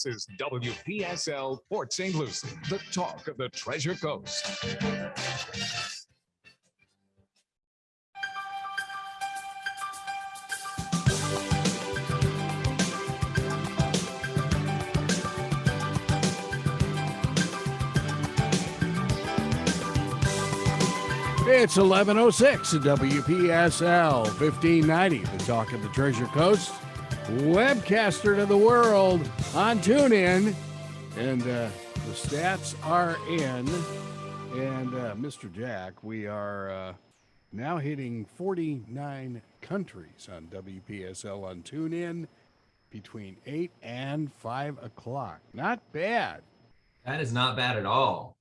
This is WPSL Port St. Lucie, the talk of the Treasure Coast. It's 11:06 at WPSL 1590, the talk of the Treasure Coast, webcaster to the world on TuneIn, and the stats are in. And Mr. Jack, we are now hitting 49 countries on WPSL on TuneIn between 8 and 5 o'clock. Not bad. That is not bad at all.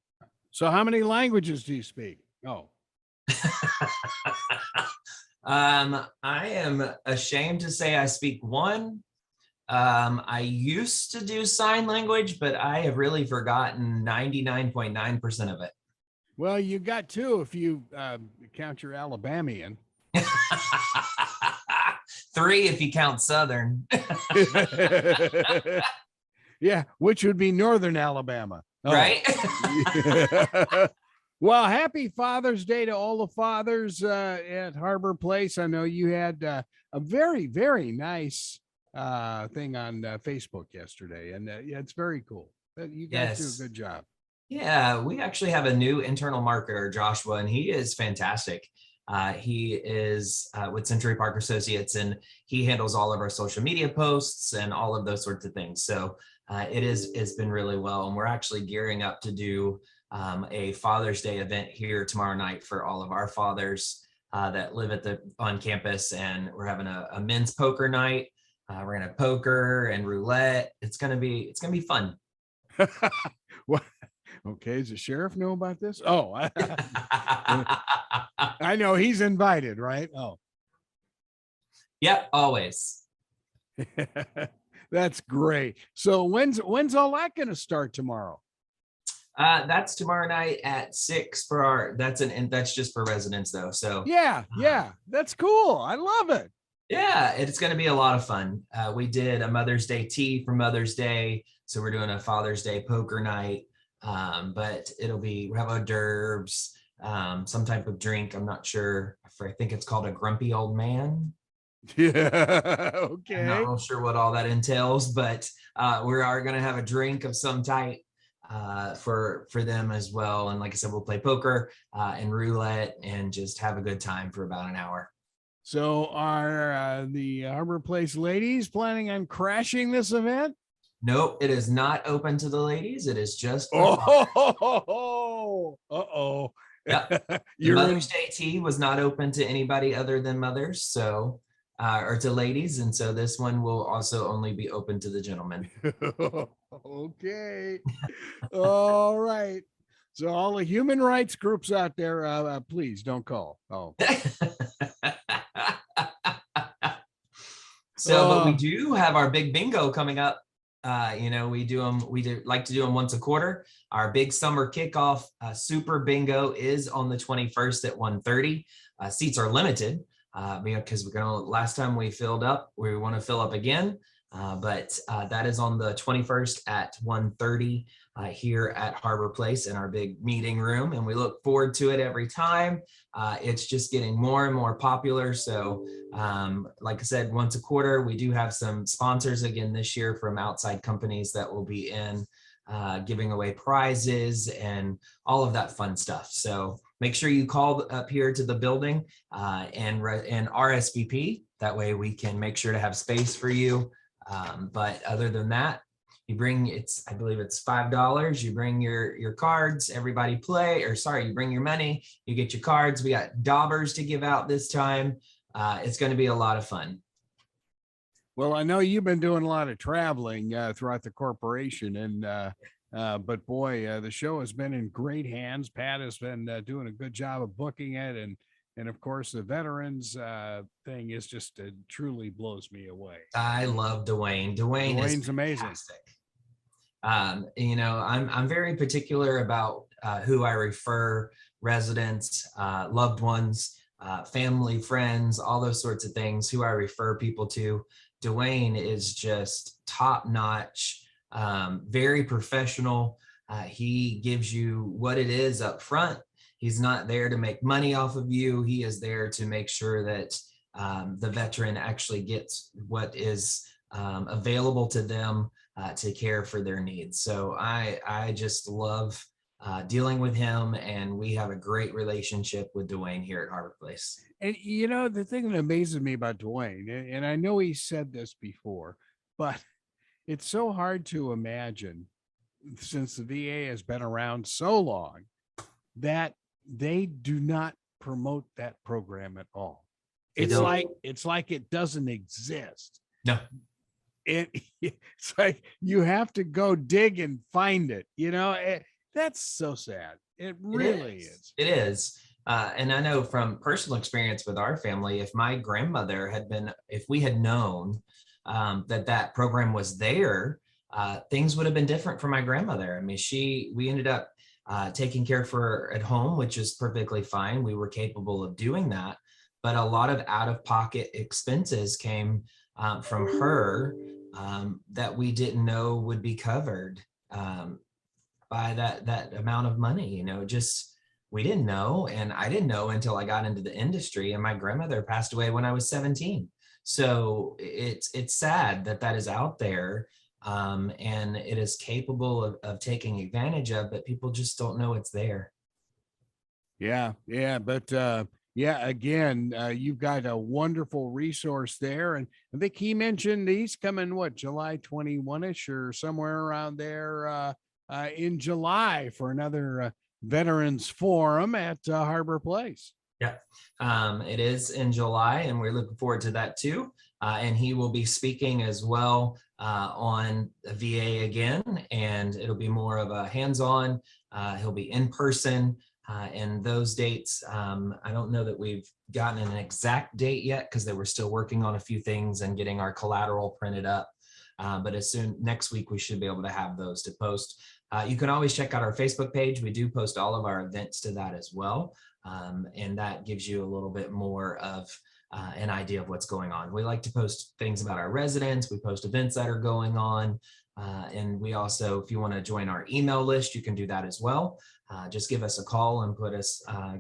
So how many languages do you speak? Oh. I am ashamed to say I speak one. I used to do sign language, but I have really forgotten 99.9% of it. Well, you got two if you count your Alabamian. 3 if you count Southern. Yeah, which would be Northern Alabama. Oh. Right? Well, happy Father's Day to all the fathers at Harbor Place. I know you had a very, very nice thing on Facebook yesterday, and yeah, it's very cool. You guys do a good job. Yeah, we actually have a new internal marketer, Joshua, and he is fantastic. He is with Century Park Associates, and he handles all of our social media posts and all of those sorts of things. So it's been really well, and we're actually gearing up to do a Father's Day event here tomorrow night for all of our fathers that live on campus, and we're having a men's poker night. We're gonna have poker and roulette. It's gonna be fun. What? Okay, does the sheriff know about this? Oh, I know he's invited, right? Oh, yep, always. That's great. So when's all that going to start tomorrow? That's tomorrow night at 6 for our. That's just for residents though. So yeah, that's cool. I love it. Yeah, it's going to be a lot of fun. We did a Mother's Day tea for Mother's Day, so we're doing a Father's Day poker night. But we have hors d'oeuvres, some type of drink. I'm not sure. I think it's called a grumpy old man. Yeah. Okay. I'm not real sure what all that entails, but we are going to have a drink of some type for them as well. And like I said, we'll play poker and roulette and just have a good time for about an hour. So are the Harbor Place ladies planning on crashing this event? Nope, it is not open to the ladies. It is just uh-oh. Yeah. Mother's Day tea was not open to anybody other than mothers, so or to ladies, and so this one will also only be open to the gentlemen. Okay. All right. So all the human rights groups out there, please don't call. Oh. But we do have our big bingo coming up. We like to do them once a quarter. Our big summer kickoff super bingo is on the 21st at 1:30. Seats are limited because last time we filled up, we want to fill up again. But that is on the 21st at 1:30 here at Harbor Place in our big meeting room, and we look forward to it every time. It's just getting more and more popular. So like I said, once a quarter, we do have some sponsors again this year from outside companies that will be in giving away prizes and all of that fun stuff. So make sure you call up here to the building and RSVP. That way we can make sure to have space for you. But other than that, I believe it's $5. You bring your cards, you bring your money, you get your cards. We got daubers to give out this time. It's going to be a lot of fun. Well, I know you've been doing a lot of traveling throughout the corporation, but boy, the show has been in great hands. Pat has been doing a good job of booking it, and of course, the veterans thing is just truly blows me away. I love Dwayne. Dwayne's amazing. I'm very particular about who I refer residents, loved ones, family, friends, all those sorts of things, who I refer people to. Dwayne is just top notch. very professional. He gives you what it is up front. He's not there to make money off of you. He is there to make sure that the veteran actually gets what is available to them to care for their needs. So I just love dealing with him, and we have a great relationship with Dwayne here at Harbor Place. And you know, the thing that amazes me about Dwayne, and I know he said this before, but it's so hard to imagine, since the VA has been around so long, that they do not promote that program at all. It's like it doesn't exist. No. It's like you have to go dig and find it. You know, that's so sad. It really is. It is. And I know from personal experience with our family, if my grandmother if we had known that program was there, things would have been different for my grandmother. I mean, we ended up taking care of her at home, which is perfectly fine. We were capable of doing that. But a lot of out-of-pocket expenses came from her that we didn't know would be covered by that amount of money. You know, just we didn't know, and I didn't know until I got into the industry. And my grandmother passed away when I was 17. So it's sad that is out there, and it is capable of taking advantage of, but people just don't know it's there. Yeah, but again, you've got a wonderful resource there, and I think he mentioned he's coming July 21ish or somewhere around there in July for another Veterans Forum at Harbor Place. Yeah, it is in July, and we're looking forward to that too. And he will be speaking as well on VA again, and it'll be more of a hands-on. He'll be in person, and those dates, I don't know that we've gotten an exact date yet because they were still working on a few things and getting our collateral printed up. But as soon next week, we should be able to have those to post. You can always check out our Facebook page. We do post all of our events to that as well. And that gives you a little bit more of an idea of what's going on. We like to post things about our residents. We post events that are going on. And we also, if you want to join our email list, you can do that as well. Just give us a call and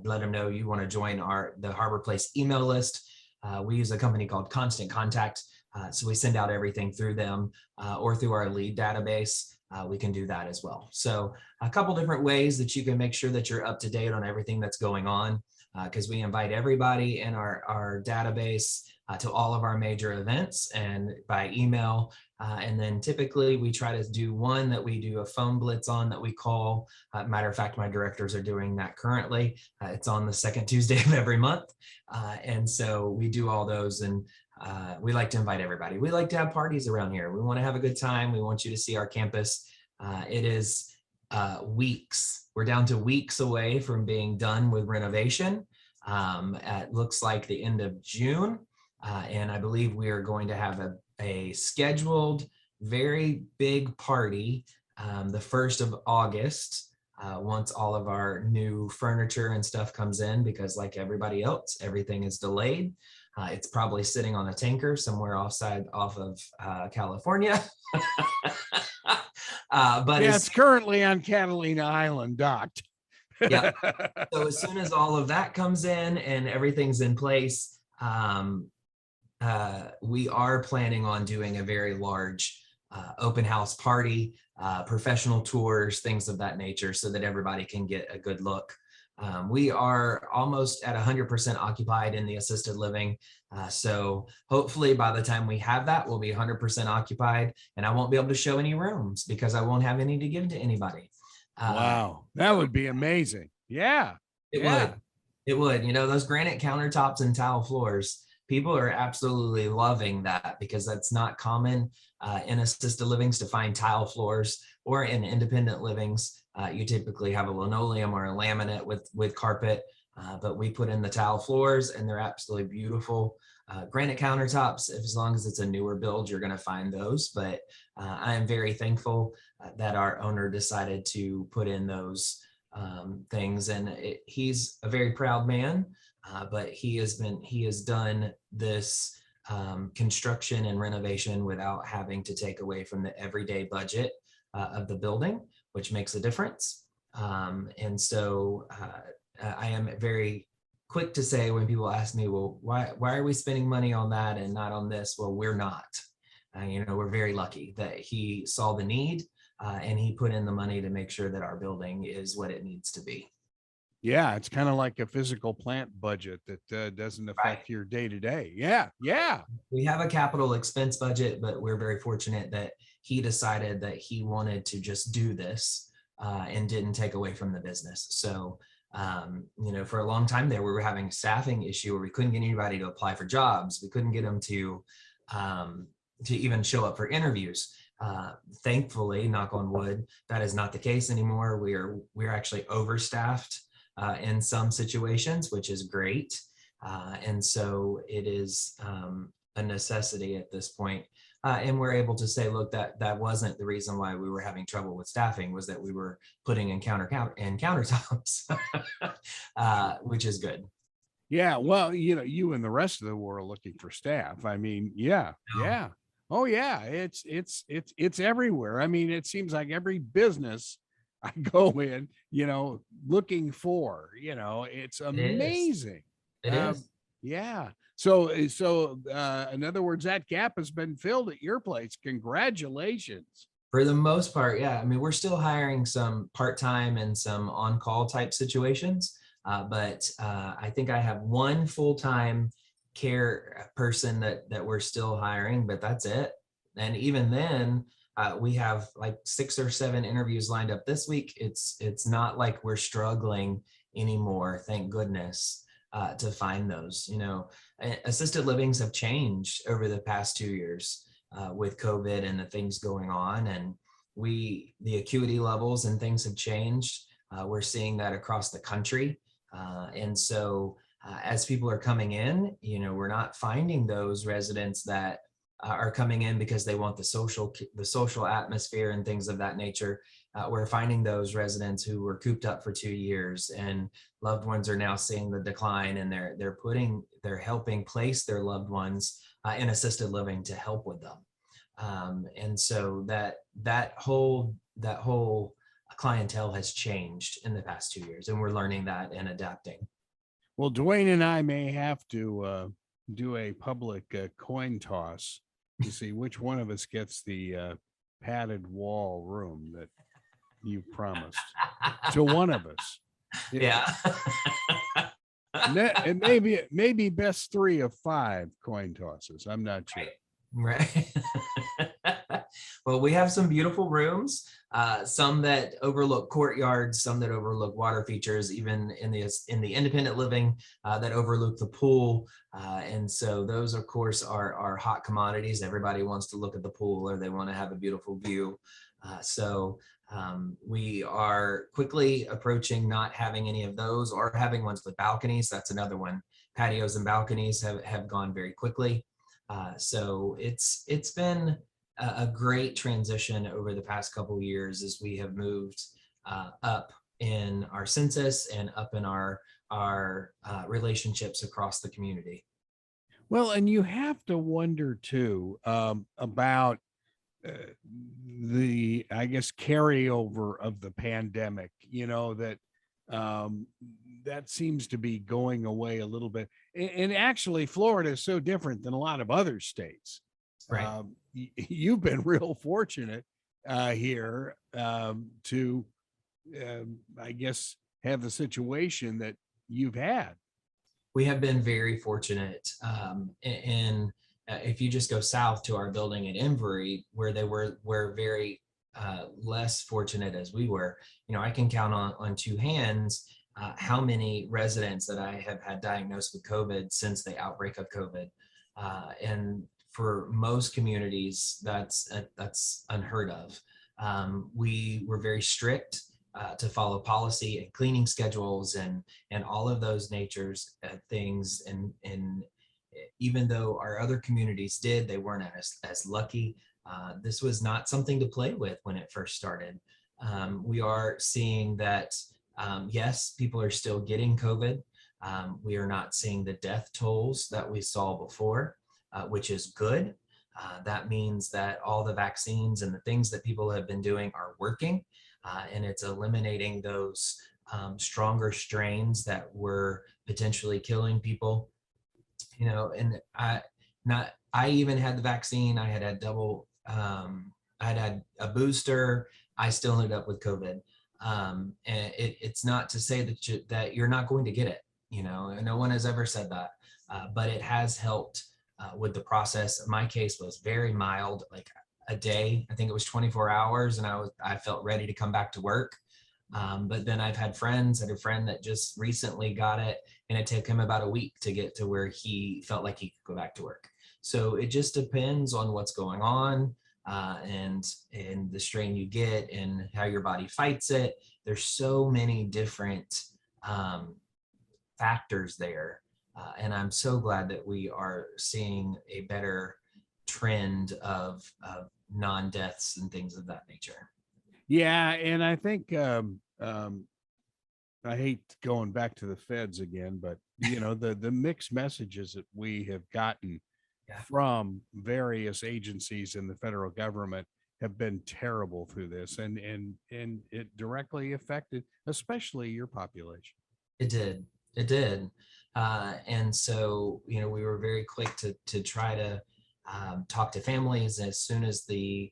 let them know you want to join the Harbor Place email list. We use a company called Constant Contact. So we send out everything through them or through our lead database. We can do that as well. So a couple different ways that you can make sure that you're up to date on everything that's going on, because we invite everybody in our database to all of our major events and by email. And then typically we try to do one that we do a phone blitz on that we call. Matter of fact, my directors are doing that currently. It's on the second Tuesday of every month. And so we do all those, and we like to invite everybody. We like to have parties around here. We want to have a good time. We want you to see our campus. It is weeks. We're down to weeks away from being done with renovation. It looks like the end of June. And I believe we are going to have a scheduled very big party the 1st of August. Once all of our new furniture and stuff comes in, because like everybody else, everything is delayed. It's probably sitting on a tanker somewhere off of California. But it's currently on Catalina Island docked. Yeah. So as soon as all of that comes in and everything's in place, we are planning on doing a very large open house party, professional tours, things of that nature, so that everybody can get a good look. We are almost at 100% occupied in the assisted living. So hopefully by the time we have that, we'll be 100% occupied, and I won't be able to show any rooms because I won't have any to give to anybody. Wow, that would be amazing. Yeah, it would. You know, those granite countertops and tile floors, people are absolutely loving that, because that's not common in assisted livings to find tile floors, or in independent livings. You typically have a linoleum or a laminate with carpet, but we put in the tile floors, and they're absolutely beautiful. Granite countertops, as long as it's a newer build, you're going to find those. But I am very thankful that our owner decided to put in those things, and he's a very proud man. But he has done this construction and renovation without having to take away from the everyday budget of the building, which makes a difference. And so I am very quick to say when people ask me, well, why are we spending money on that and not on this? Well, we're not. We're very lucky that he saw the need and he put in the money to make sure that our building is what it needs to be. Yeah, it's kind of like a physical plant budget that doesn't affect your day to day. Yeah, yeah. We have a capital expense budget, but we're very fortunate that he decided that he wanted to just do this and didn't take away from the business. So, for a long time there, we were having a staffing issue where we couldn't get anybody to apply for jobs. We couldn't get them to even show up for interviews. Thankfully, knock on wood, that is not the case anymore. We're actually overstaffed in some situations, which is great. And so it is a necessity at this point. And we're able to say, look, that wasn't the reason why we were having trouble with staffing, was that we were putting in countertops, which is good. Yeah, well, you and the rest of the world looking for staff. I mean, yeah. Oh yeah, it's everywhere. I mean, it seems like every business I go in, looking for, it's amazing. It is. Yeah. So in other words, that gap has been filled at your place. Congratulations. For the most part, yeah. I mean, we're still hiring some part-time and some on-call type situations, but I think I have one full-time care person that we're still hiring, but that's it. And even then, we have like 6 or 7 interviews lined up this week. It's not like we're struggling anymore, thank goodness, to find those. Assisted livings have changed over the past 2 years with COVID and the things going on, and the acuity levels and things have changed. We're seeing that across the country, and so as people are coming in, we're not finding those residents that are coming in because they want the social atmosphere and things of that nature. We're finding those residents who were cooped up for 2 years, and loved ones are now seeing the decline, and they're helping place their loved ones in assisted living to help with them. And so that whole clientele has changed in the past 2 years, and we're learning that and adapting. Well, Dwayne and I may have to do a public coin toss to see which one of us gets the padded wall room that you promised to one of us. Yeah. And maybe best 3 of 5 coin tosses. I'm not sure. Right. Well, we have some beautiful rooms, some that overlook courtyards, some that overlook water features, even in the independent living that overlook the pool. And so those, of course, are hot commodities. Everybody wants to look at the pool, or they want to have a beautiful view. So we are quickly approaching not having any of those, or having ones with balconies. That's another one. Patios and balconies have gone very quickly. So it's been a great transition over the past couple of years as we have moved up in our census and up in our relationships across the community. Well, and you have to wonder too about the, I guess, carryover of the pandemic, that seems to be going away a little bit. And actually, Florida is so different than a lot of other states. Right. You've been real fortunate here to, I guess, have the situation that you've had. We have been very fortunate. And if you just go south to our building at Embry, where they were very less fortunate as we were, I can count on 2 hands how many residents that I have had diagnosed with COVID since the outbreak of COVID. And for most communities, that's unheard of. We were very strict to follow policy and cleaning schedules and all of those natures things. And even though our other communities did, they weren't as lucky. This was not something to play with when it first started. We are seeing that, yes, people are still getting COVID. We are not seeing the death tolls that we saw before, which is good. That means that all the vaccines and the things that people have been doing are working, and it's eliminating those stronger strains that were potentially killing people. And I even had the vaccine. I had double, I had a booster. I still ended up with COVID. And it's not to say that you're not going to get it. No one has ever said that, but it has helped with the process. My case was very mild, like a day. I think it was 24 hours, and I felt ready to come back to work. But then I've had friends. I had a friend that just recently got it, and it took him about a week to get to where he felt like he could go back to work. So it just depends on what's going on, and the strain you get and how your body fights it. There's so many different factors there. And I'm so glad that we are seeing a better trend of non-deaths and things of that nature. Yeah, and I think I hate going back to the feds again, but the mixed messages that we have gotten from various agencies in the federal government have been terrible through this, and it directly affected especially your population. It did. And so, we were very quick to try to talk to families as soon as the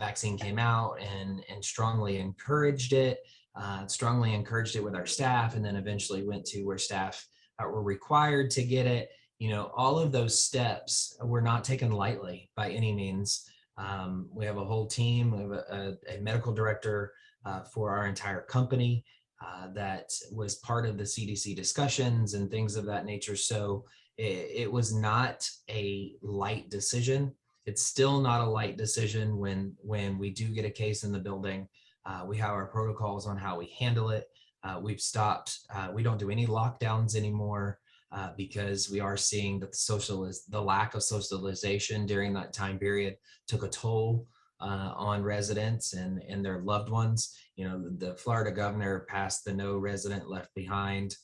vaccine came out, and strongly encouraged it with our staff, and then eventually went to where staff were required to get it. All of those steps were not taken lightly by any means. We have a whole team. We have a medical director for our entire company that was part of the CDC discussions and things of that nature. So it was not a light decision. It's still not a light decision when we do get a case in the building. We have our protocols on how we handle it. We've stopped. We don't do any lockdowns anymore because we are seeing that the lack of socialization during that time period took a toll on residents and their loved ones. The Florida governor passed the No Resident Left Behind,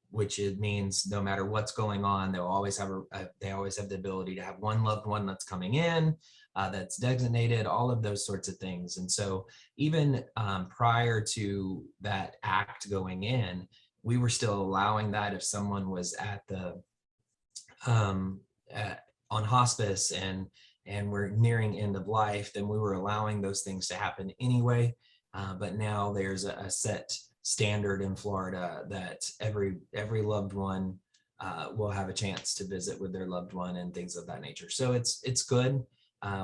which it means no matter what's going on, they'll always have the ability to have one loved one that's coming in, that's designated, all of those sorts of things. And so even prior to that act going in, we were still allowing that if someone was at the on hospice and we're nearing end of life, then we were allowing those things to happen anyway. But now there's a set standard in Florida that every loved one will have a chance to visit with their loved one and things of that nature. So it's good.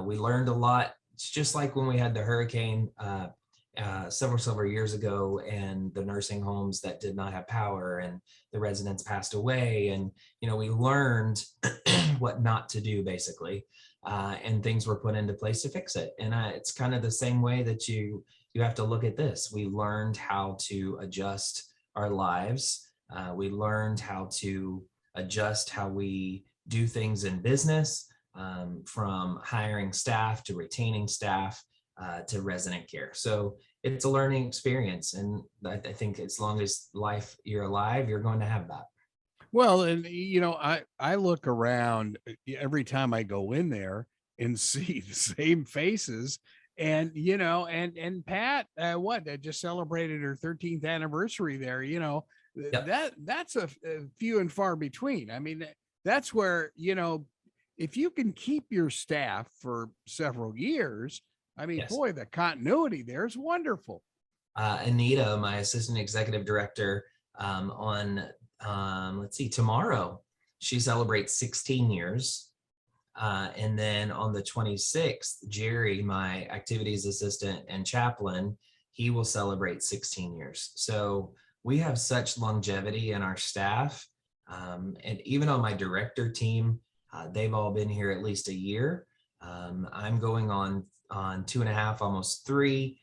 We learned a lot. It's just like when we had the hurricane several years ago, and the nursing homes that did not have power and the residents passed away, and we learned what not to do basically, and things were put into place to fix it. And it's kind of the same way that you have to look at this. We learned how to adjust our lives. We learned how to adjust how we do things in business, from hiring staff to retaining staff to resident care. So it's a learning experience. And I think as long as you're alive, you're going to have that. Well, and I look around every time I go in there and see the same faces. And and Pat, just celebrated her 13th anniversary there. Yep. That's a few and far between. I mean, that's where if you can keep your staff for several years, I mean, Yes. boy, the continuity there is wonderful. Anita, my assistant executive director, tomorrow she celebrates 16 years. And then on the 26th, Jerry, my activities assistant and chaplain, he will celebrate 16 years. So we have such longevity in our staff. And even on my director team, they've all been here at least a year. I'm going on 2.5, almost 3.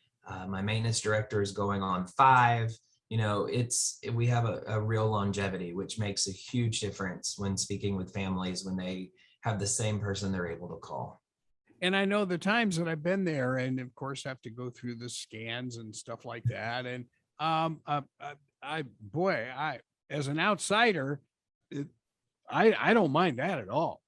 My maintenance director is going on 5. We have a real longevity, which makes a huge difference when speaking with families when they have the same person they're able to call. And I know the times that I've been there, and of course have to go through the scans and stuff like that. And I as an outsider, I don't mind that at all.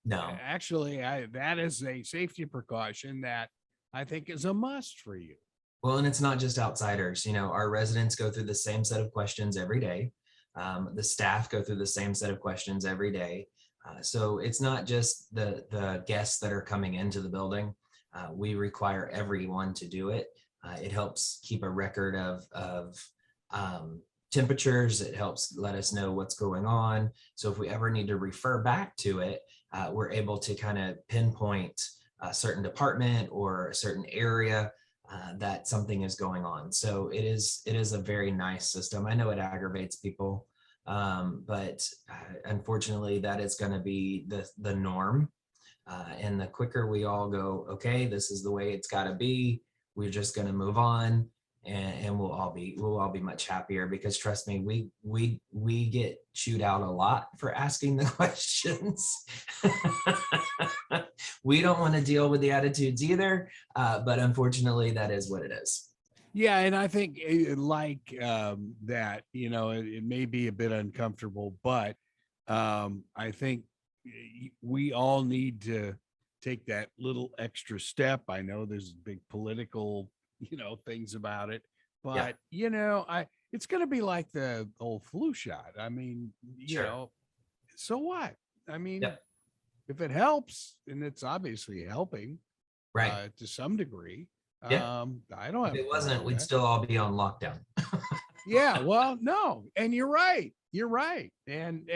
No. Actually, that is a safety precaution that I think is a must for you. Well, and it's not just outsiders. Our residents go through the same set of questions every day. The staff go through the same set of questions every day. So it's not just the guests that are coming into the building. We require everyone to do it. It helps keep a record of temperatures. It helps let us know what's going on. So if we ever need to refer back to it, we're able to kind of pinpoint a certain department or a certain area that something is going on. So it is a very nice system. I know it aggravates people, but unfortunately that is going to be the norm. And the quicker we all go, okay, this is the way it's got to be, we're just going to move on, and we'll all be much happier, because trust me, we get chewed out a lot for asking the questions. We don't want to deal with the attitudes either, but unfortunately that is what it is. Yeah, and I think that, it may be a bit uncomfortable, but I think we all need to take that little extra step. I know there's big political, things about it, but it's going to be like the old flu shot. I mean, Sure. So what? I mean, Yep. if it helps, and it's obviously helping, Right. to some degree, Yeah. I don't If have a it problem wasn't, with we'd that. still all be on lockdown. Yeah, well, no, and you're right. You're right. And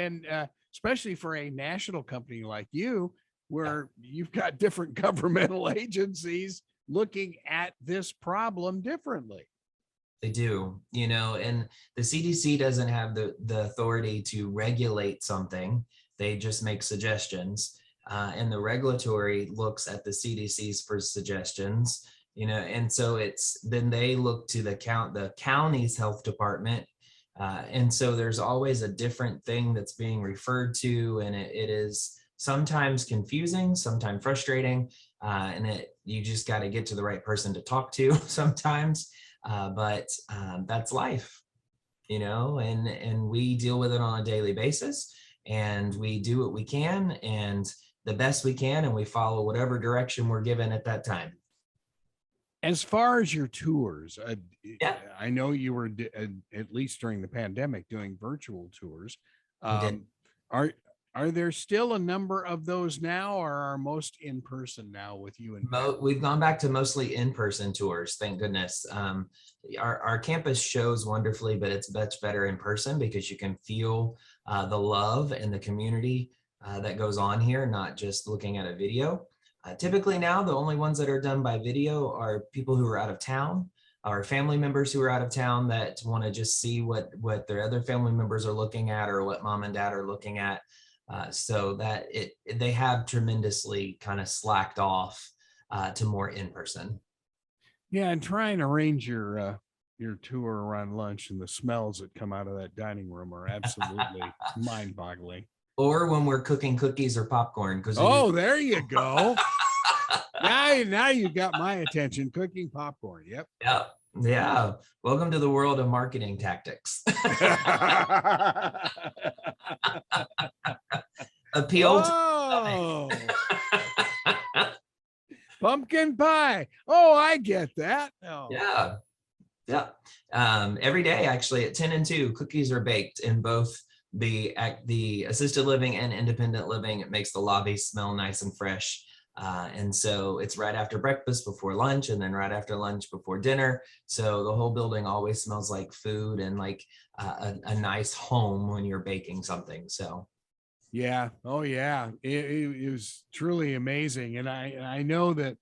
especially for a national company like you, where you've got different governmental agencies looking at this problem differently. They do, and the CDC doesn't have the authority to regulate something. They just make suggestions. And the regulatory looks at the CDC's for suggestions, and so then they look to the county's health department. And so there's always a different thing that's being referred to, and it is sometimes confusing, sometimes frustrating, and you just got to get to the right person to talk to sometimes. But that's life, and we deal with it on a daily basis, and we do what we can and the best we can, and we follow whatever direction we're given at that time. As far as your tours, Yeah. I know you were at least during the pandemic doing virtual tours. We did. Are there still a number of those now, or are most in person now with you and Pat? We've gone back to mostly in-person tours, thank goodness. Our campus shows wonderfully, but it's much better in person, because you can feel the love and the community that goes on here, not just looking at a video. Typically now, the only ones that are done by video are people who are out of town, or family members who are out of town that want to just see what their other family members are looking at, or what mom and dad are looking at. So that they have tremendously kind of slacked off to more in person. Yeah, and try and arrange your tour around lunch, and the smells that come out of that dining room are absolutely mind-boggling. Or when we're cooking cookies or popcorn. There you go. Now you got my attention. Cooking popcorn. Yep. Yeah. Welcome to the world of marketing tactics. Appeal. Pumpkin pie. Oh, I get that. Oh. Yeah. Every day, actually, at 10 and 2, cookies are baked in both the assisted living and independent living. It makes the lobby smell nice and fresh. And so it's right after breakfast, before lunch, and then right after lunch before dinner. So the whole building always smells like food and like a nice home when you're baking something. So. Yeah. Oh, yeah. It was truly amazing. And I know that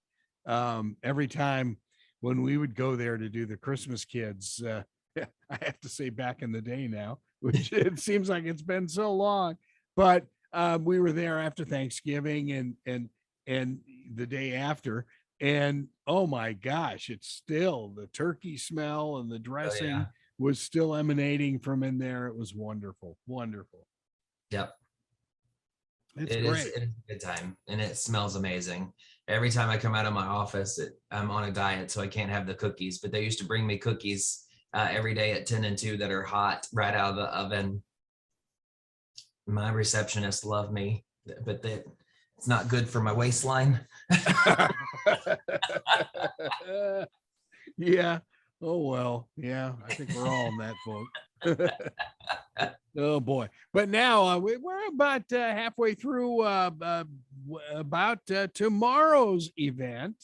every time when we would go there to do the Christmas kids, I have to say back in the day now, which it seems like it's been so long, but we were there after Thanksgiving and the day after, and oh my gosh, it's still the turkey smell, and the dressing was still emanating from in there. It was wonderful. Wonderful. Yep. It's great. It's a good time, and it smells amazing. Every time I come out of my office, I'm on a diet, so I can't have the cookies, but they used to bring me cookies every day at 10 and 2 that are hot right out of the oven. My receptionist loved me, but It's not good for my waistline. Yeah. Oh, well. Yeah. I think we're all in that boat. Oh, boy. But now we're about halfway through about tomorrow's event.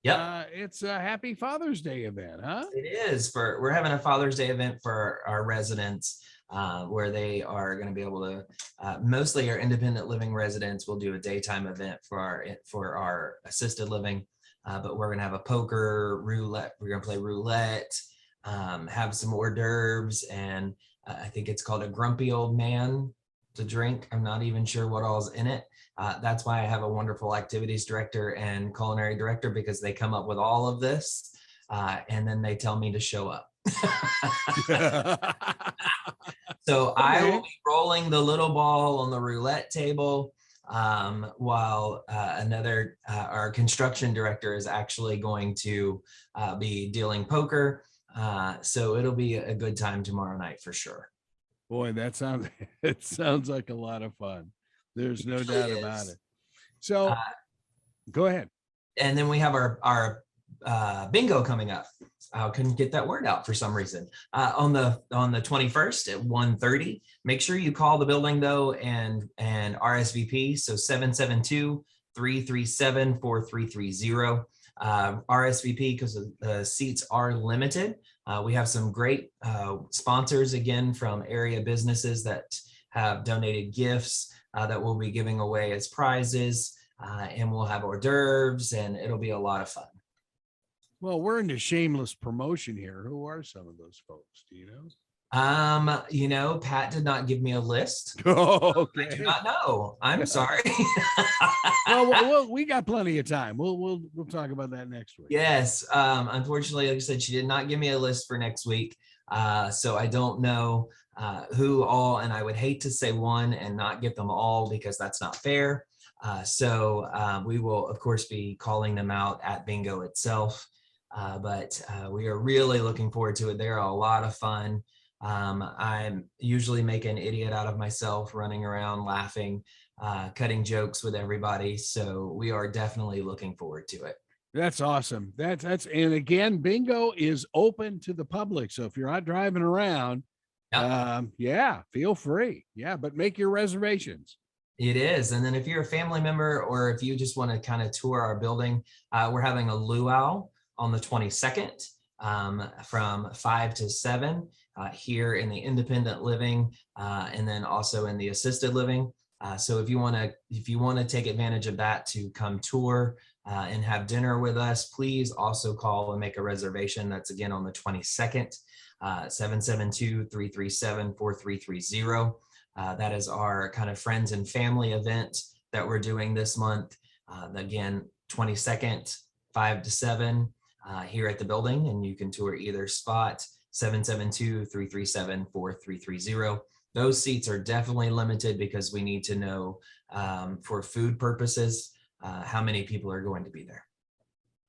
Yep. It's a Happy Father's Day event, huh? It is. We're having a Father's Day event for our residents, where they are going to be able to, mostly our independent living residents will do a daytime event for our assisted living, but we're going to have a poker roulette. We're going to play roulette, have some hors d'oeuvres, and I think it's called a grumpy old man to drink. I'm not even sure what all's in it. That's why I have a wonderful activities director and culinary director, because they come up with all of this, and then they tell me to show up. So I will be rolling the little ball on the roulette table, while our construction director is actually going to be dealing poker. So it'll be a good time tomorrow night for sure. Boy, it sounds like a lot of fun. There's no doubt about it. So go ahead. And then we have our bingo coming up. I couldn't get that word out for some reason. On the 21st at 1:30. Make sure you call the building though and RSVP. So 772-337-4330. RSVP because the seats are limited. We have some great sponsors again from area businesses that have donated gifts that we'll be giving away as prizes, and we'll have hors d'oeuvres, and it'll be a lot of fun. Well, we're into shameless promotion here. Who are some of those folks? Do you know? Pat did not give me a list. Oh, okay. I do not know. I'm sorry. well, we got plenty of time. We'll talk about that next week. Yes. Unfortunately, like I said, she did not give me a list for next week. So I don't know who all, and I would hate to say one and not get them all because that's not fair. So we will, of course, be calling them out at bingo itself. But we are really looking forward to it. They're a lot of fun. I'm usually making an idiot out of myself, running around, laughing, cutting jokes with everybody. So we are definitely looking forward to it. That's awesome. That's and again, bingo is open to the public. So if you're out driving around, feel free. Yeah, but make your reservations. It is. And then if you're a family member or if you just want to kind of tour our building, we're having a luau on the 22nd from 5 to 7 here in the independent living, and then also in the assisted living. So if you want to take advantage of that to come tour and have dinner with us, please also call and make a reservation. That's again on the 22nd, 772-337-4330. That is our kind of friends and family event that we're doing this month. Again, 22nd, 5 to 7 here at the building, and you can tour either spot, 772-337-4330. Those seats are definitely limited because we need to know for food purposes how many people are going to be there.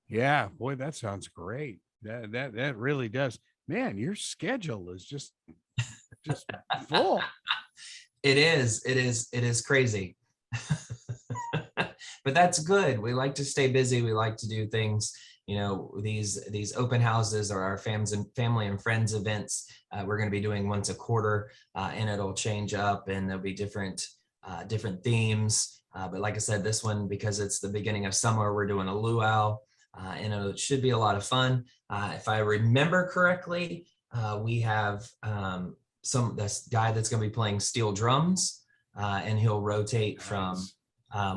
Yeah, boy, that sounds great. That really does. Man, your schedule is just full. It is crazy. But that's good. We like to stay busy. We like to do things. These open houses are our family and friends events. We're going to be doing once a quarter, and it'll change up, and there'll be different themes. But like I said, this one, because it's the beginning of summer, we're doing a luau, and it should be a lot of fun. If I remember correctly, we have this guy that's going to be playing steel drums, and he'll rotate from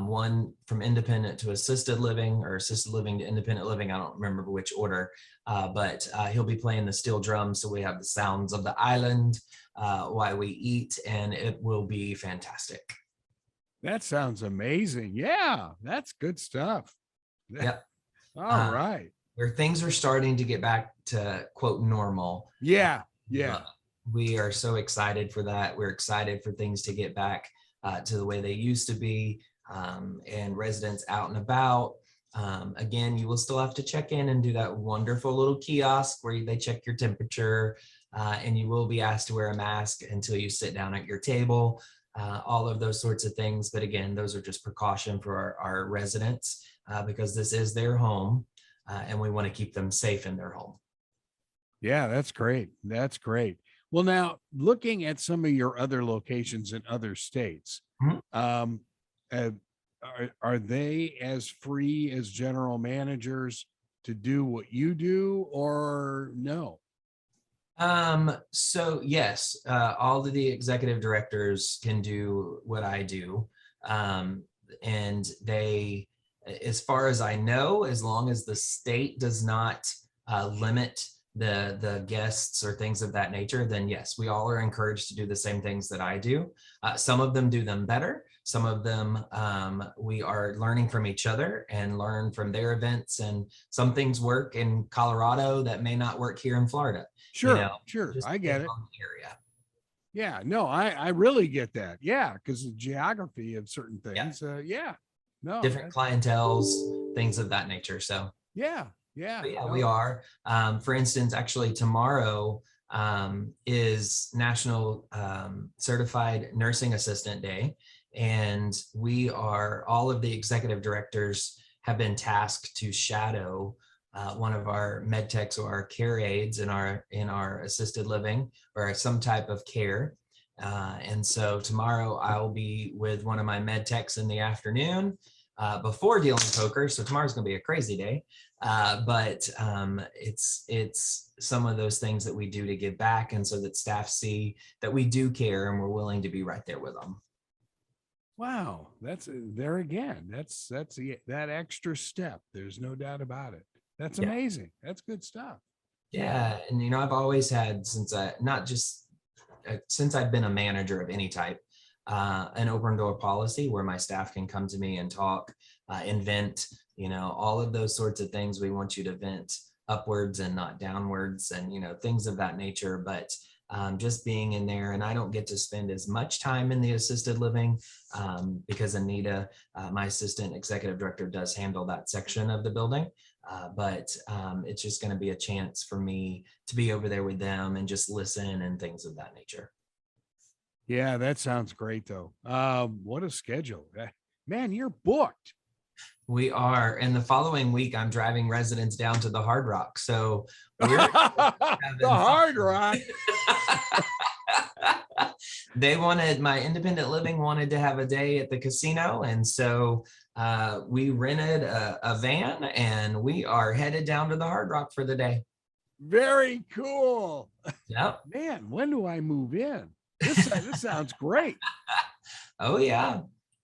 one from independent to assisted living, or assisted living to independent living. I don't remember which order, but he'll be playing the steel drums. So we have the sounds of the island while we eat, and it will be fantastic. That sounds amazing. Yeah, that's good stuff. Yeah. All right. Where things are starting to get back to quote normal. Yeah. We are so excited for that. We're excited for things to get back to the way they used to be, and residents out and about. Again, you will still have to check in and do that wonderful little kiosk where they check your temperature, and you will be asked to wear a mask until you sit down at your table. all of those sorts of things. But again, those are just precaution for our residents because this is their home and we want to keep them safe in their home. Yeah, that's great. That's great. Well, now looking at some of your other locations in other states, Mhm. uh, are they as free as general managers to do what you do, or no? So yes, all of the executive directors can do what I do. And they, as far as I know, as long as the state does not limit the guests or things of that nature, then yes, we all are encouraged to do the same things that I do. Some of them do them better. Some of them we are learning from each other and learn from their events. And some things work in Colorado that may not work here in Florida. Sure, sure. Just I get it. on the area. Yeah, no, I really get that. Yeah, because the geography of certain things. Yeah, no, Different clienteles, things of that nature. So yeah, yeah, but yeah, no. we are. For instance, actually tomorrow is National Certified Nursing Assistant Day. And we are, all of the executive directors have been tasked to shadow one of our med techs or our care aides in our assisted living or some type of care. And so tomorrow I'll be with one of my med techs in the afternoon before dealing poker. So tomorrow's going to be a crazy day. But it's some of those things that we do to give back, and so that staff see that we do care and we're willing to be right there with them. Wow, that's there again. That's that extra step. There's no doubt about it. That's amazing. That's good stuff. Yeah, and I've always had since I've been a manager of any type, an open door policy where my staff can come to me and talk and vent, all of those sorts of things. We want you to vent upwards and not downwards and, things of that nature. But just being in there, and I don't get to spend as much time in the assisted living because Anita, my assistant executive director, does handle that section of the building. But it's just going to be a chance for me to be over there with them and just listen and things of that nature. Yeah, that sounds great though. What a schedule. Man, you're booked. We are. And the following week, I'm driving residents down to the Hard Rock. So we're the Hard Rock. My independent living wanted to have a day at the casino. And so we rented a van and we are headed down to the Hard Rock for the day. Very cool. Yep. Man, when do I move in? This sounds great. Oh yeah.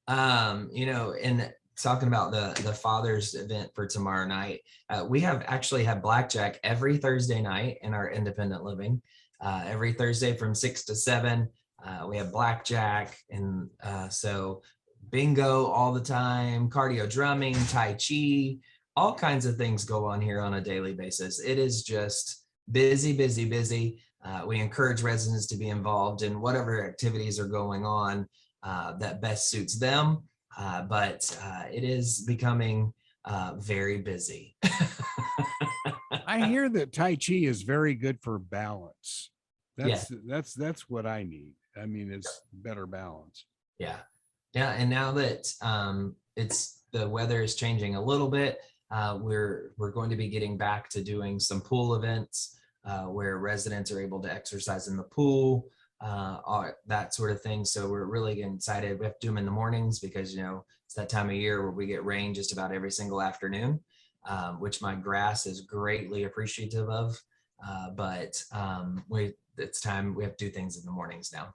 And talking about the father's event for tomorrow night, we actually have blackjack every Thursday night in our independent living. Every Thursday from 6 to 7, we have blackjack, and so bingo all the time, cardio drumming, tai chi, all kinds of things go on here on a daily basis. It is just busy, busy, busy. We encourage residents to be involved in whatever activities are going on that best suits them. But it is becoming very busy. I hear that Tai Chi is very good for balance. That's what I need. I mean, it's better balance. Yeah. And now that the weather is changing a little bit, we're going to be getting back to doing some pool events where residents are able to exercise in the pool. That sort of thing. So we're really getting excited. We have to do them in the mornings because, it's that time of year where we get rain just about every single afternoon, which my grass is greatly appreciative of. But it's time we have to do things in the mornings now.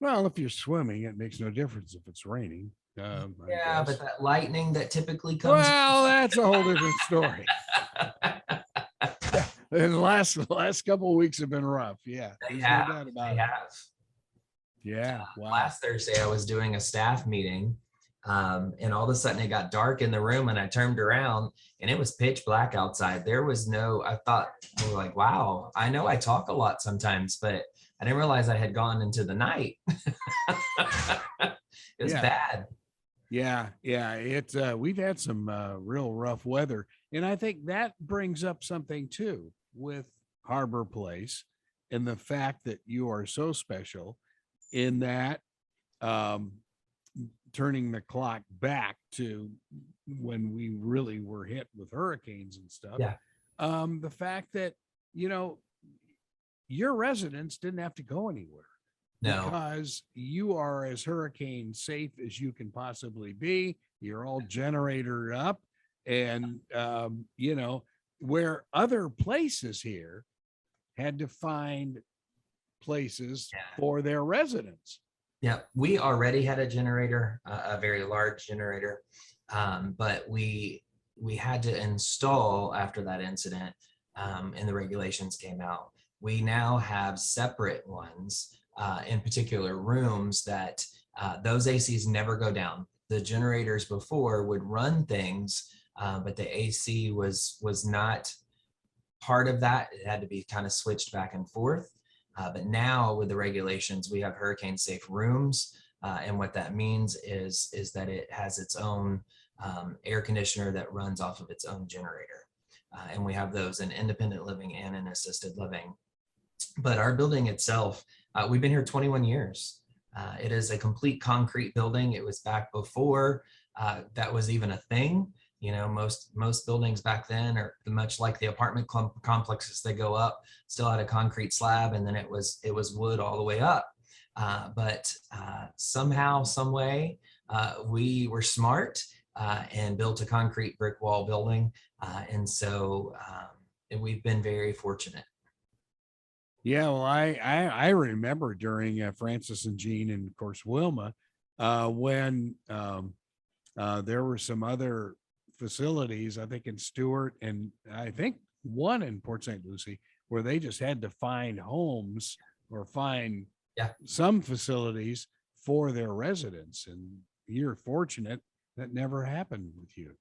Well, if you're swimming, it makes no difference if it's raining. But that lightning that typically comes. Well, that's a whole different story. And the last couple of weeks have been rough. Yeah. They have. Yeah. Wow. Last Thursday, I was doing a staff meeting, and all of a sudden it got dark in the room, and I turned around and it was pitch black outside. There was I thought, like, wow, I know I talk a lot sometimes, but I didn't realize I had gone into the night. It was bad. Yeah. It's we've had some real rough weather. And I think that brings up something too with Harbor Place and the fact that you are so special in that um, turning the clock back to when we really were hit with hurricanes and stuff. Yeah. The fact that, you know, your residents didn't have to go anywhere No. because you are as hurricane safe as you can possibly be. You're all generator up, and you know, where other places here had to find places for their residents. Yeah, we already had a generator, a very large generator, but we had to install after that incident, and the regulations came out. We now have separate ones, in particular rooms that those ACs never go down. The generators before would run things, but the AC was not part of that. It had to be kind of switched back and forth. But now with the regulations, we have hurricane safe rooms. And what that means is that it has its own air conditioner that runs off of its own generator. And we have those in independent living and in assisted living. But our building itself, we've been here 21 years. It is a complete concrete building. It was back before that was even a thing. You know, most buildings back then are much like the apartment complexes they go up, still had a concrete slab, and then it was wood all the way up. But somehow, some way, we were smart and built a concrete brick wall building. And so we've been very fortunate. Yeah, well, I remember during Francis and Jean and of course Wilma, when there were some other facilities, I think in Stewart and I think one in Port St. Lucie, where they just had to find homes or find some facilities for their residents. And you're fortunate that never happened with you.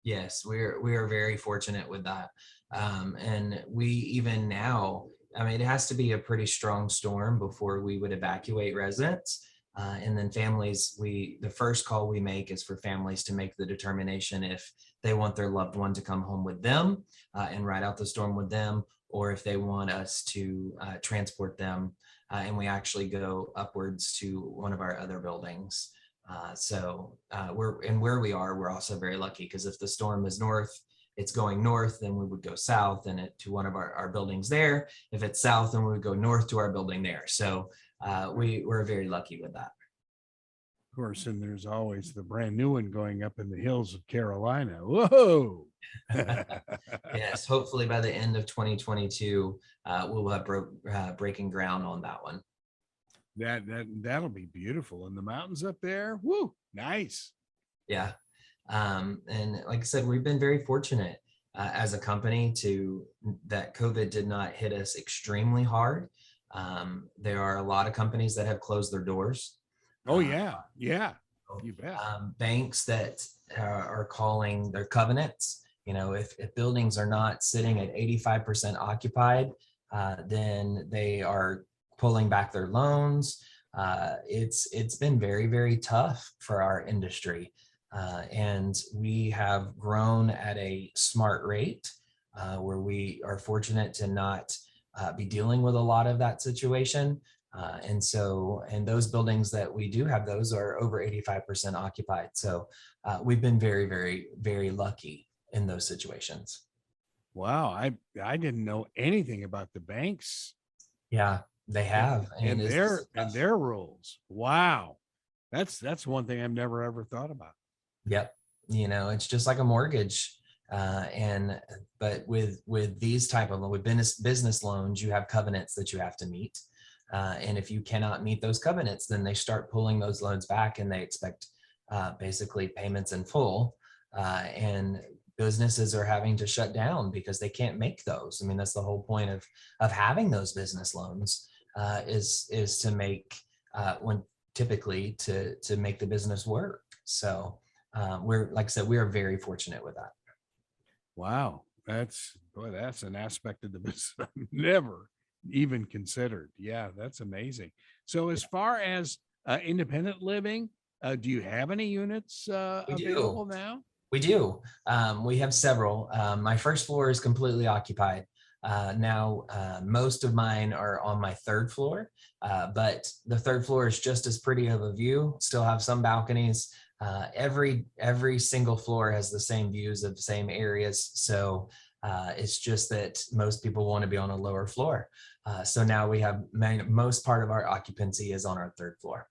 Yes, we are very fortunate with that. And we even now, I mean, it has to be a pretty strong storm before we would evacuate residents. And then families, the first call we make is for families to make the determination if they want their loved one to come home with them and ride out the storm with them, or if they want us to transport them. And we actually go upwards to one of our other buildings. So where we are, we're also very lucky because if the storm is north, it's going north, then we would go south and to one of our buildings there. If it's south, then we would go north to our building there. So we're very lucky with that. Of course, and there's always the brand new one going up in the hills of Carolina. Whoa! Yes, hopefully by the end of 2022, we'll have breaking ground on that one. That'll be beautiful. And the mountains up there, woo, nice. Yeah. And like I said, we've been very fortunate as a company that COVID did not hit us extremely hard. There are a lot of companies that have closed their doors. Oh yeah. You bet. Banks that are calling their covenants. You know, if buildings are not sitting at 85% occupied, then they are pulling back their loans. It's been very, very tough for our industry. And we have grown at a smart rate where we are fortunate to not be dealing with a lot of that situation. And those buildings that we do have, those are over 85% occupied. So we've been very, very, very lucky in those situations. Wow. I didn't know anything about the banks. Yeah, they have. And their rules. Wow. That's one thing I've never ever thought about. Yep. You know, it's just like a mortgage. But with these type of business loans, you have covenants that you have to meet. And if you cannot meet those covenants, then they start pulling those loans back and they expect basically payments in full. And businesses are having to shut down because they can't make those. I mean, that's the whole point of having those business loans is to make typically to make the business work. So like I said, we are very fortunate with that. Wow. That's an aspect of the business I've never even considered. Yeah, that's amazing. So as far as independent living, do you have any units available now? We do. We have several. My first floor is completely occupied. Most of mine are on my third floor, but the third floor is just as pretty of a view. Still have some balconies. Every single floor has the same views of the same areas. So it's just that most people want to be on a lower floor. So now we have most part of our occupancy is on our third floor.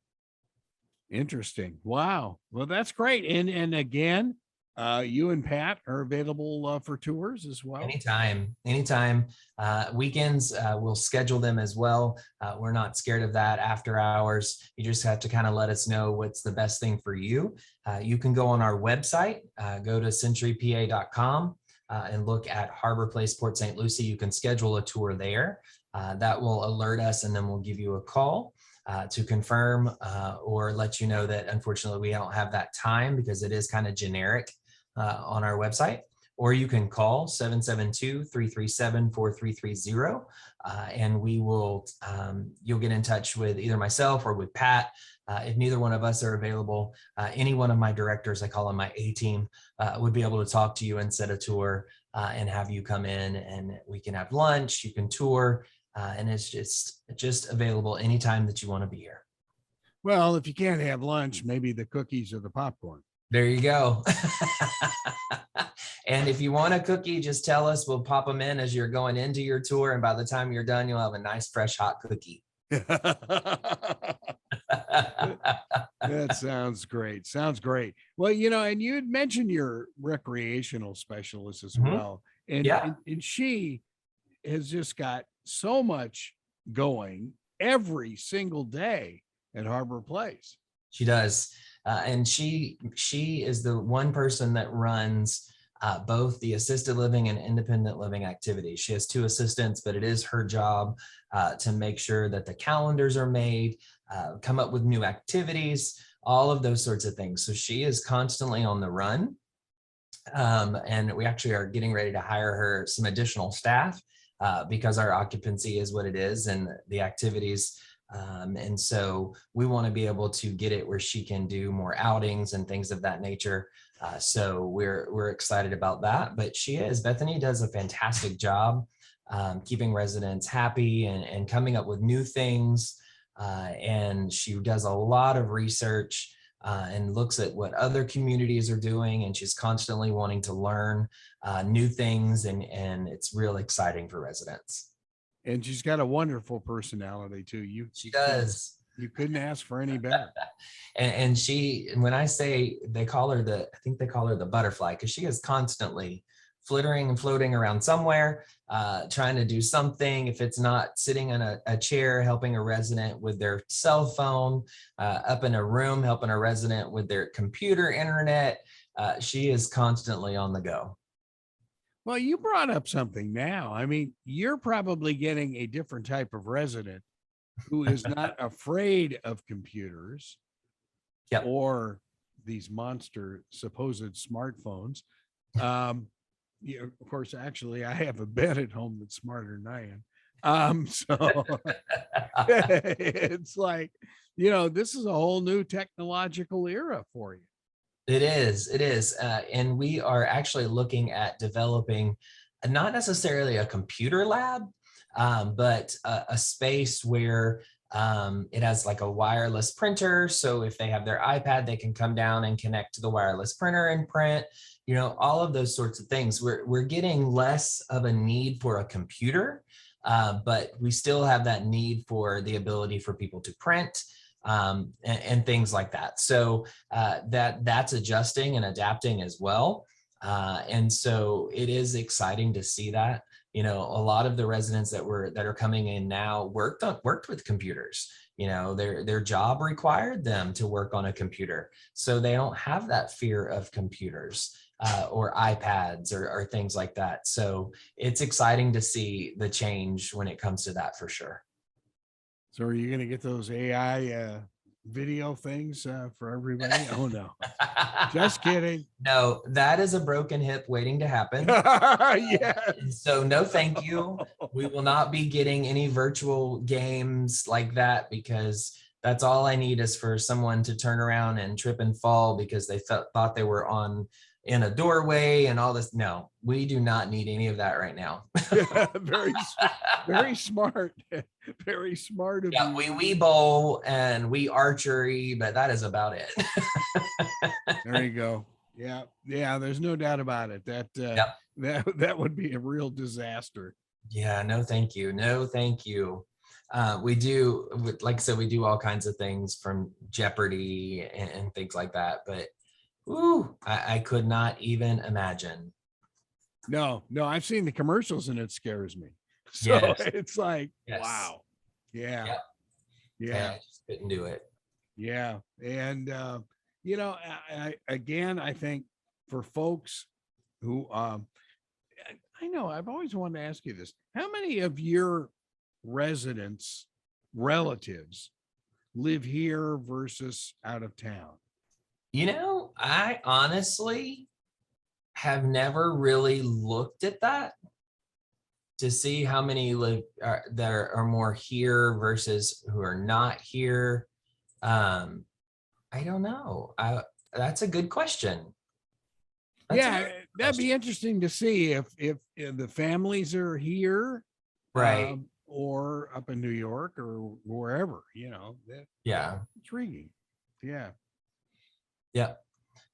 Interesting. Wow. Well, that's great. And again, you and Pat are available for tours as well. Anytime. Weekends, we'll schedule them as well. We're not scared of that. After hours, you just have to kind of let us know what's the best thing for you. You can go on our website, go to centurypa.com and look at Harbor Place, Port St. Lucie. You can schedule a tour there. That will alert us, and then we'll give you a call to confirm or let you know that unfortunately we don't have that time because it is kind of generic on our website. Or you can call 772-337-4330 and we will, you'll get in touch with either myself or with Pat. If neither one of us are available, any one of my directors, I call them my A-team, would be able to talk to you and set a tour and have you come in, and we can have lunch, you can tour, and it's just available anytime that you want to be here. Well, if you can't have lunch, maybe the cookies or the popcorn. There you go. And if you want a cookie, just tell us. We'll pop them in as you're going into your tour. And by the time you're done, you'll have a nice, fresh, hot cookie. That sounds great. Sounds great. Well, and you had mentioned your recreational specialist as well. And, and she has just got so much going every single day at Harbor Place. She does. And she is the one person that runs both the assisted living and independent living activities. She has 2 assistants, but it is her job to make sure that the calendars are made, come up with new activities, all of those sorts of things. So she is constantly on the run. And we actually are getting ready to hire her some additional staff because our occupancy is what it is and the activities. And so we want to be able to get it where she can do more outings and things of that nature. So we're excited about that. But Bethany does a fantastic job keeping residents happy and coming up with new things. And she does a lot of research and looks at what other communities are doing. And she's constantly wanting to learn new things. And it's real exciting for residents. And she's got a wonderful personality too. She does. You couldn't ask for any better. And when I say I think they call her the butterfly, because she is constantly flittering and floating around somewhere, trying to do something. If it's not sitting in a chair, helping a resident with their cell phone, up in a room, helping a resident with their computer internet, she is constantly on the go. Well, you brought up something now. I mean, you're probably getting a different type of resident who is not afraid of computers or these monster supposed smartphones. Of course, actually, I have a bed at home that's smarter than I am. So it's like, this is a whole new technological era for you. It is. And we are actually looking at developing not necessarily a computer lab, but a space where it has like a wireless printer. So if they have their iPad, they can come down and connect to the wireless printer and print, all of those sorts of things. We're getting less of a need for a computer, but we still have that need for the ability for people to print. And things like that. So that's adjusting and adapting as well. And so it is exciting to see that, a lot of the residents that are coming in now worked with computers. Their job required them to work on a computer. So they don't have that fear of computers or iPads or things like that. So it's exciting to see the change when it comes to that for sure. So are you going to get those AI video things for everybody? Oh, no. Just kidding. No, that is a broken hip waiting to happen. Yeah. So no, thank you. We will not be getting any virtual games like that because that's all I need is for someone to turn around and trip and fall because they thought they were on in a doorway and all this. No, we do not need any of that right now. Yeah, very smart. Very smart of Yeah, you. we bowl and we archery, but that is about it. There you go. Yeah, yeah. There's no doubt about it. Yep. That would be a real disaster. Yeah, no, thank you. No, thank you. We do, like I said, we do all kinds of things from Jeopardy and things like that. But ooh, I could not even imagine. No, I've seen the commercials and it scares me. So Yes. it's like, Yes. wow. Yeah. Yep. Yeah. I just couldn't do it. Yeah. And, I think for folks who, I know I've always wanted to ask you this. How many of your residents, relatives live here versus out of town? I honestly have never really looked at that to see how many live that are more here versus who are not here. I don't know. That's a good question. That'd be interesting to see if the families are here, Right. or up in New York or wherever. Yeah. Intriguing. Yeah. Yep.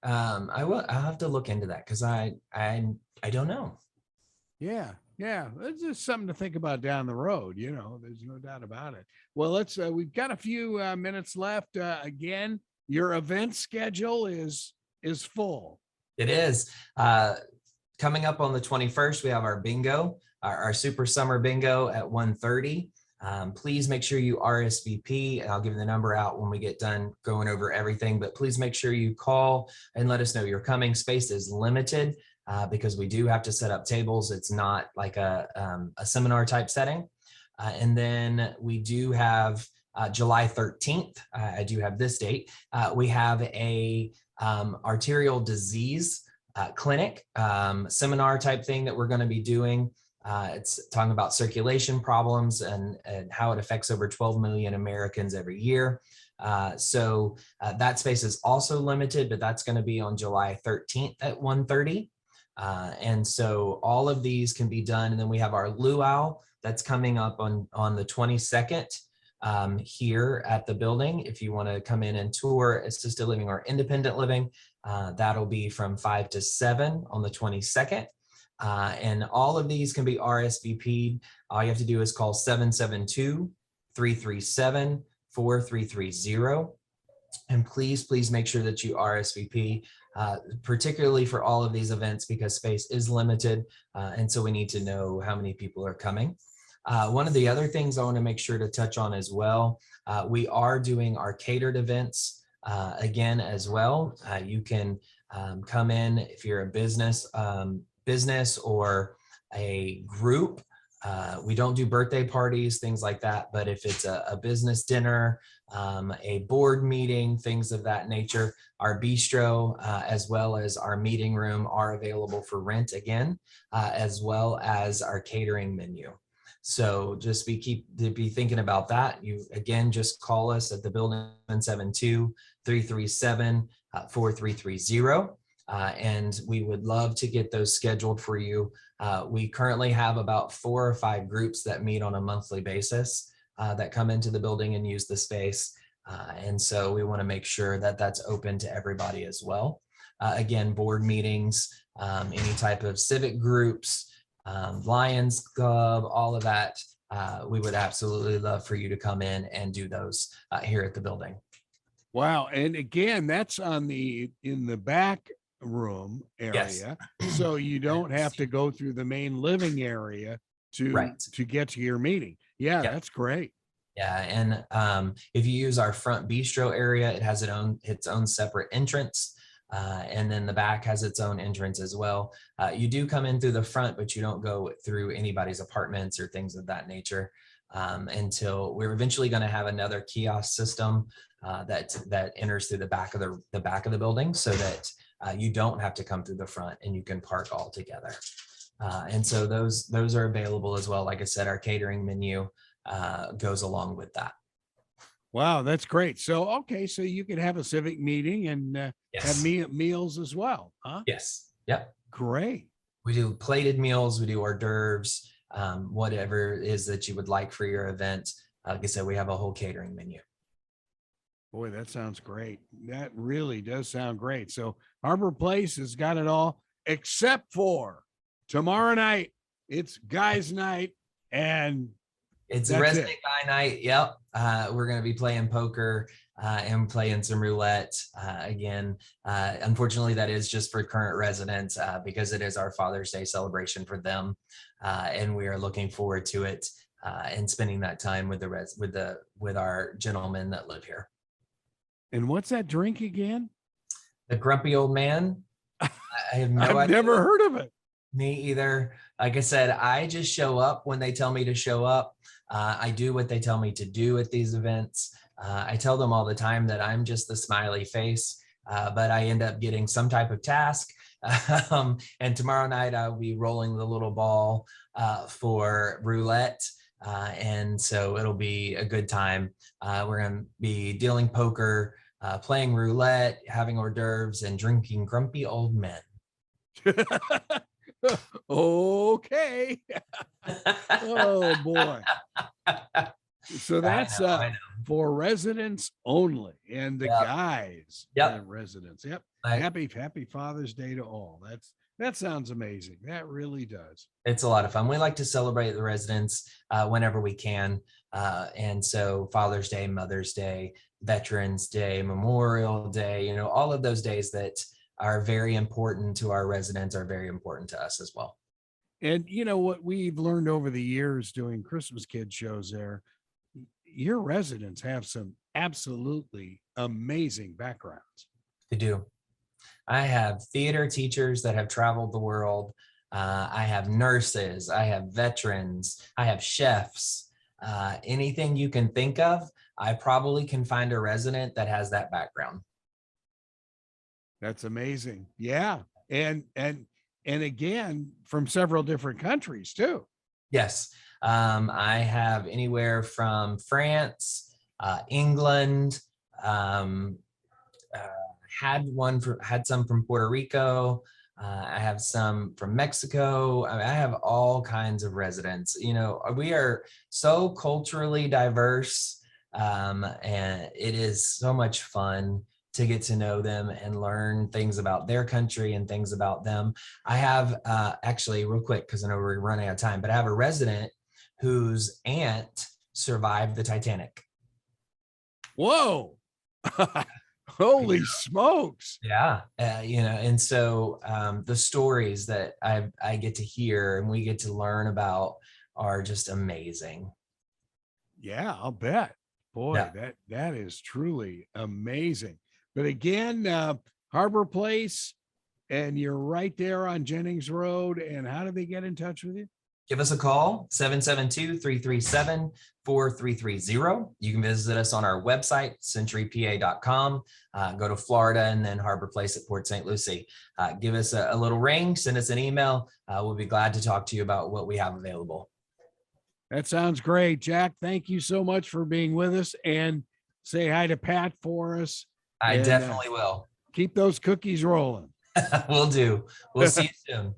I'll have to look into that because I don't know. Yeah. It's just something to think about down the road. There's no doubt about it. Well, we've got a few minutes left. Again, your event schedule is full. It is. Coming up on the 21st, we have our bingo, our super summer bingo at 1:30. Please make sure you RSVP, and I'll give the number out when we get done going over everything, but please make sure you call and let us know you're coming. Space is limited because we do have to set up tables. It's not like a seminar type setting. And then we do have July 13th. I do have this date. We have a arterial disease clinic seminar type thing that we're going to be doing. It's talking about circulation problems and how it affects over 12 million Americans every year. So that space is also limited, but that's going to be on July 13th at 1:30. And so all of these can be done. And then we have our luau that's coming up on the 22nd here at the building. If you want to come in and tour assisted living or independent living, that'll be from 5 to 7 on the 22nd. And all of these can be RSVP'd. All you have to do is call 772-337-4330. And please make sure that you RSVP, particularly for all of these events because space is limited. And so we need to know how many people are coming. One of the other things I want to make sure to touch on as well, we are doing our catered events again as well. You can come in if you're a business or a group. We don't do birthday parties, things like that. But if it's a business dinner, a board meeting, things of that nature, our bistro, as well as our meeting room are available for rent again, as well as our catering menu. So just be thinking about that. You again, just call us at the building 772-337-4330. And we would love to get those scheduled for you. We currently have about 4 or 5 groups that meet on a monthly basis that come into the building and use the space. And so we want to make sure that that's open to everybody as well. Again, board meetings, any type of civic groups, Lions Club, all of that. We would absolutely love for you to come in and do those here at the building. Wow. And again, that's in the back room area. Yes. So you don't have to go through the main living area to get to your meeting. Yeah, that's great. Yeah. And if you use our front bistro area, it has its own separate entrance. And then the back has its own entrance as well. You do come in through the front, but you don't go through anybody's apartments or things of that nature until we're eventually going to have another kiosk system that enters through the back of the building, so that you don't have to come through the front and you can park all together. And so those are available as well. Like I said, our catering menu goes along with that. Wow, that's great. So, okay, so you could have a civic meeting and have Yes. meals as well, huh? Yes. Yep. Great. We do plated meals, we do hors d'oeuvres, whatever it is that you would like for your event. Like I said, we have a whole catering menu. Boy, that sounds great. That really does sound great. So Harbor Place has got it all except for tomorrow night. It's guys' night, and It's a that's resident it. guy night. Yep. We're going to be playing poker and playing some roulette again. Unfortunately, that is just for current residents because it is our Father's Day celebration for them, and we are looking forward to it and spending that time with with our gentlemen that live here. And what's that drink again? The Grumpy Old Man. I have no I've idea. never heard of it. Me either. Like I said, I just show up when they tell me to show up. I do what they tell me to do at these events. I tell them all the time that I'm just the smiley face, but I end up getting some type of task. And tomorrow night, I'll be rolling the little ball for roulette. And so it'll be a good time. We're going to be dealing poker, playing roulette, having hors d'oeuvres, and drinking grumpy old men. Okay. Oh boy. So that's I know. for residents only, and the Yep. guys Yep. and residents. Yep. I- Happy Father's Day to all. That sounds amazing. That really does. It's a lot of fun. We like to celebrate the residents whenever we can. And so Father's Day, Mother's Day, Veterans Day, Memorial Day, all of those days that are very important to our residents are very important to us as well. And what we've learned over the years doing Christmas kid shows there, your residents have some absolutely amazing backgrounds. They do. I have theater teachers that have traveled the world. I have nurses. I have veterans. I have chefs. Anything you can think of, I probably can find a resident that has that background. That's amazing. Yeah. And again, from several different countries too. Yes. I have anywhere from France, England, had some from Puerto Rico. I have some from Mexico. I have all kinds of residents. We are so culturally diverse, and it is so much fun to get to know them and learn things about their country and things about them. I have actually, real quick, because I know we're running out of time, but I have a resident whose aunt survived the Titanic. Whoa. Holy smokes. Yeah. And so the stories that I get to hear and we get to learn about are just amazing. Yeah, I'll bet. Boy, Yeah. that is truly amazing. But again, Harbor Place, and you're right there on Jennings Road. And how do they get in touch with you? Give us a call, 772-337-4330. You can visit us on our website, centurypa.com. Go to Florida and then Harbor Place at Port St. Lucie. Give us a little ring, send us an email. We'll be glad to talk to you about what we have available. That sounds great. Jack, thank you so much for being with us, and say hi to Pat for us. I And, definitely will. Keep those cookies rolling. Will do. We'll see you soon.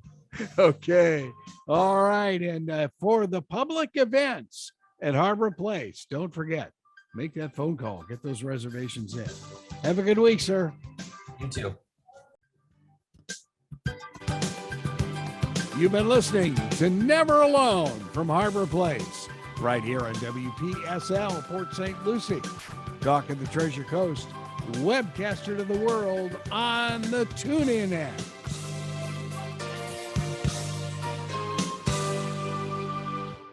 Okay. All right. And for the public events at Harbor Place, don't forget, make that phone call, get those reservations in. Have a good week, sir. You too. You've been listening to Never Alone from Harbor Place, right here on WPSL Port St. Lucie. Talking the Treasure Coast, webcaster to the world on the TuneIn app.